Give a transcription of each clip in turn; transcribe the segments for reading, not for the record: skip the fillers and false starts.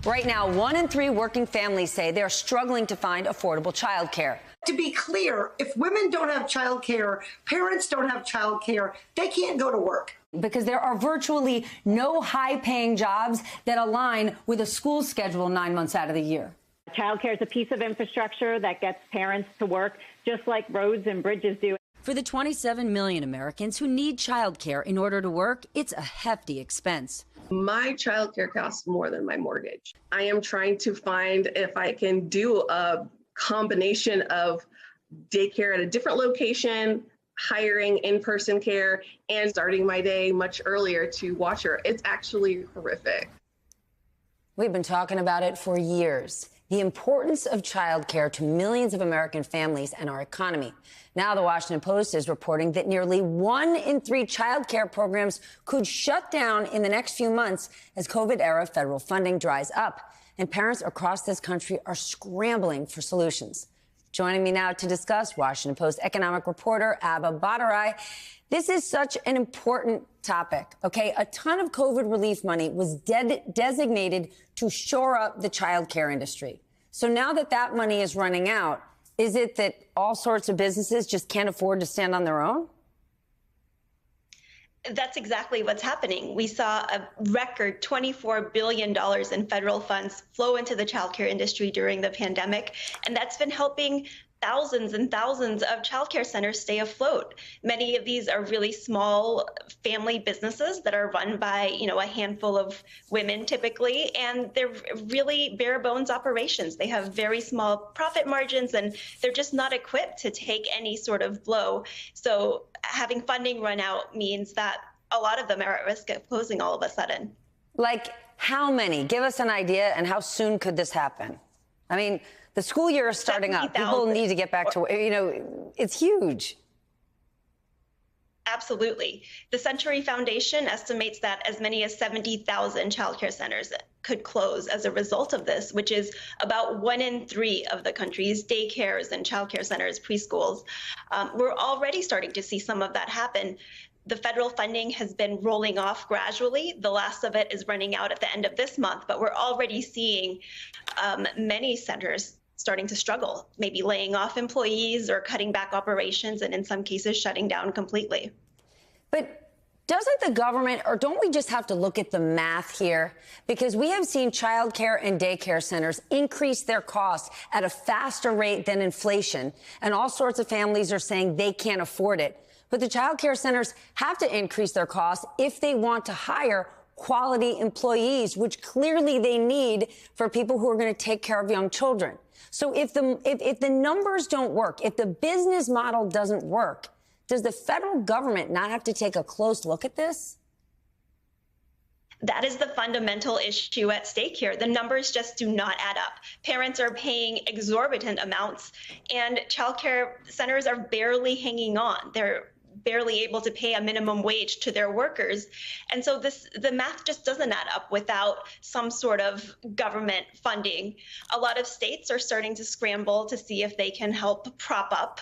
Right now, 1 in 3 working families say they're struggling to find affordable childcare. To be clear, if women don't have childcare, parents don't have childcare, they can't go to work. Because there are virtually no high-paying jobs that align with a school schedule 9 months out of the year. Childcare is a piece of infrastructure that gets parents to work, just like roads and bridges do. For the 27 million Americans who need childcare in order to work, it's a hefty expense. My childcare costs more than my mortgage. I am trying to find if I can do a combination of daycare at a different location, hiring in-person care, and starting my day much earlier to watch her. It's actually horrific. We've been talking about it for years. The importance of childcare to millions of American families and our economy. Now the Washington Post is reporting that nearly 1 in 3 childcare programs could shut down in the next few months as COVID-era federal funding dries up. And parents across this country are scrambling for solutions. Joining me now to discuss, Washington Post economic reporter Abba Badarai. This is such an important topic, okay? A ton of COVID relief money was designated to shore up the child care industry. So now that that money is running out, is it that all sorts of businesses just can't afford to stand on their own? That's exactly what's happening. We saw a record $24 billion in federal funds flow into the childcare industry during the pandemic, and that's been helping thousands and thousands of childcare centers stay afloat. Many of these are really small family businesses that are run by, a handful of women typically, and they're really bare bones operations. They have very small profit margins, and they're just not equipped to take any sort of blow. So having funding run out means that a lot of them are at risk of closing all of a sudden. Like how many? Give us an idea, and how soon could this happen? I mean, the school year is starting up. People need to get back to, it's huge. Absolutely. The Century Foundation estimates that as many as 70,000 childcare centers could close as a result of this, which is about 1 in 3 of the country's daycares and childcare centers, preschools. We're already starting to see some of that happen. The federal funding has been rolling off gradually. The last of it is running out at the end of this month, but we're already seeing many centers starting to struggle, maybe laying off employees or cutting back operations, and in some cases shutting down completely. But doesn't the government, or don't we just have to look at the math here? Because we have seen childcare and daycare centers increase their costs at a faster rate than inflation, and all sorts of families are saying they can't afford it. But the childcare centers have to increase their costs if they want to hire quality employees, which clearly they need for people who are going to take care of young children. So if the numbers don't work, if the business model doesn't work, does the federal government not have to take a close look at this? That is the fundamental issue at stake here. The numbers just do not add up. Parents are paying exorbitant amounts, and childcare centers are barely hanging on. They're barely able to pay a minimum wage to their workers. And so the math just doesn't add up without some sort of government funding. A lot of states are starting to scramble to see if they can help prop up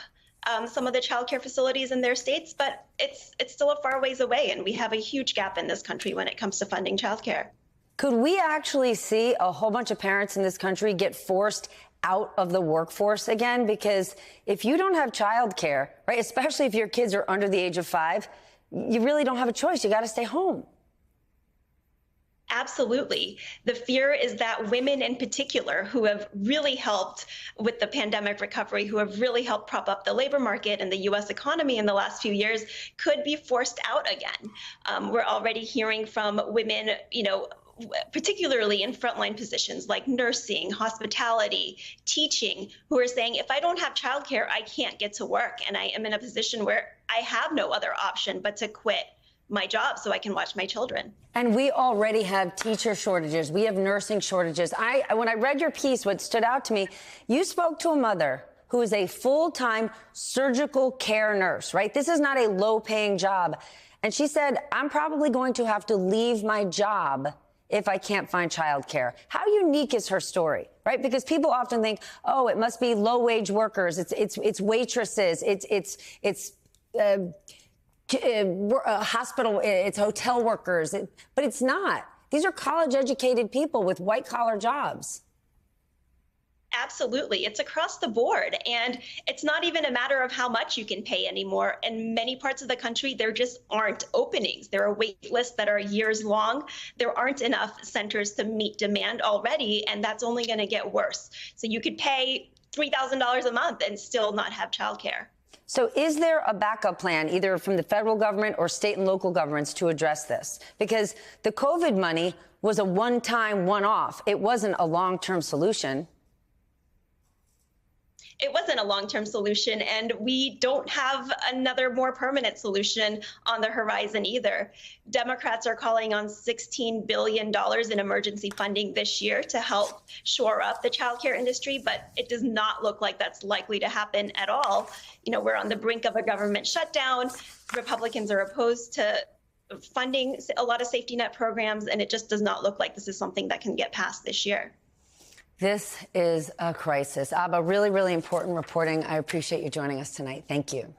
some of the childcare facilities in their states, but it's still a far ways away, and we have a huge gap in this country when it comes to funding childcare. Could we actually see a whole bunch of parents in this country get forced out of the workforce again? Because if you don't have childcare, right, especially if your kids are under the age of 5, you really don't have a choice. You got to stay home. Absolutely. The fear is that women in particular, who have really helped with the pandemic recovery, who have really helped prop up the labor market and the U.S. economy in the last few years, could be forced out again. We're already hearing from women, particularly in frontline positions like nursing, hospitality, teaching, who are saying, if I don't have childcare, I can't get to work. And I am in a position where I have no other option but to quit my job so I can watch my children. And we already have teacher shortages. We have nursing shortages. When I read your piece, what stood out to me, you spoke to a mother who is a full-time surgical care nurse, right? This is not a low-paying job. And she said, I'm probably going to have to leave my job if I can't find childcare. How unique is her story, right? Because people often think, oh, it must be low-wage workers. It's waitresses. It's hospital. It's hotel workers. But it's not. These are college-educated people with white-collar jobs. Absolutely. It's across the board. And it's not even a matter of how much you can pay anymore. In many parts of the country, there just aren't openings. There are wait lists that are years long. There aren't enough centers to meet demand already, and that's only going to get worse. So you could pay $3,000 a month and still not have childcare. So is there a backup plan, either from the federal government or state and local governments, to address this? Because the COVID money was a one-time, one-off. It wasn't a long-term solution. It wasn't a long-term solution, and we don't have another more permanent solution on the horizon either. Democrats are calling on $16 billion in emergency funding this year to help shore up the childcare industry, but it does not look like that's likely to happen at all. You know, we're on the brink of a government shutdown. Republicans are opposed to funding a lot of safety net programs, and it just does not look like this is something that can get passed this year. This is a crisis. Abba, really, really important reporting. I appreciate you joining us tonight. Thank you.